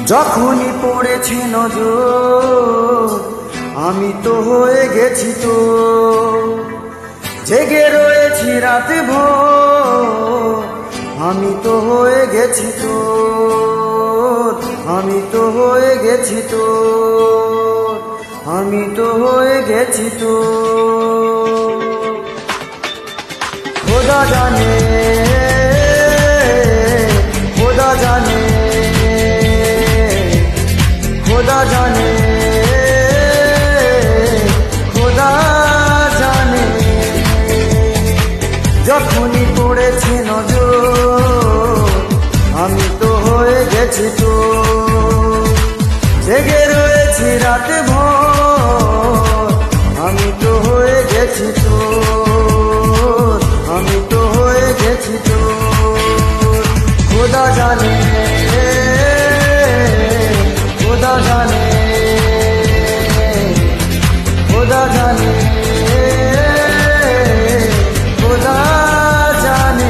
যখনই পড়েছে নজর আমি তো হয়ে গেছি তো, জেগে রয়েছি রাতে ভোর আমি তো হয়ে গেছি তো, আমি তো হয়ে গেছি তো, আমি তো হয়ে গেছি তো। খোদা জানে, খোদা জানে, খোদা জানে, খোদা জানে। যখনই পড়েছে নজর আমি তো হয়ে গেছি তো, জেগে রয়েছি রাতে ভোর আমি তো হয়ে গেছি তো, আমি তো হয়ে গেছি তো। খোদা জানে, খোদা জানে, খোদা জানে, খোদা জানে।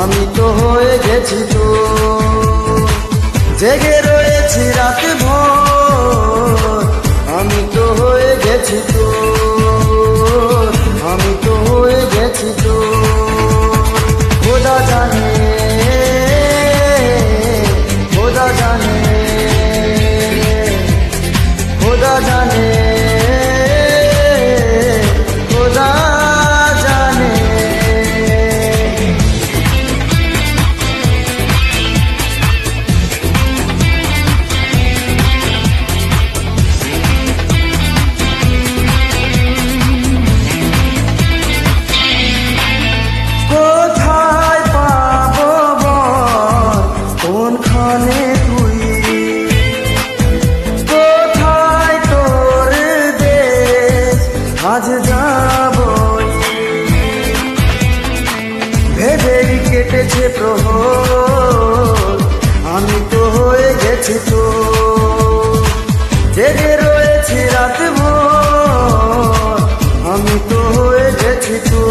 আমি তো হয়ে গেছি তো, জেগে রয়েছি রাতে ভোর আমি তো হয়ে গেছি তো, আমি তো হয়ে গেছি তো। খোদা জানে, খোদা জানে, খোদা জানে, খোদা জানে। কোথায় পাবো বল কোনখানে তুই, কোথায় তোর দেশ আজ যাবই, ভেবেই কেটেছে প্রহর আমি তো হয়ে গেছি তো, জেগে রয়েছি রাত ভোর আমি তো হয়ে গেছি তো।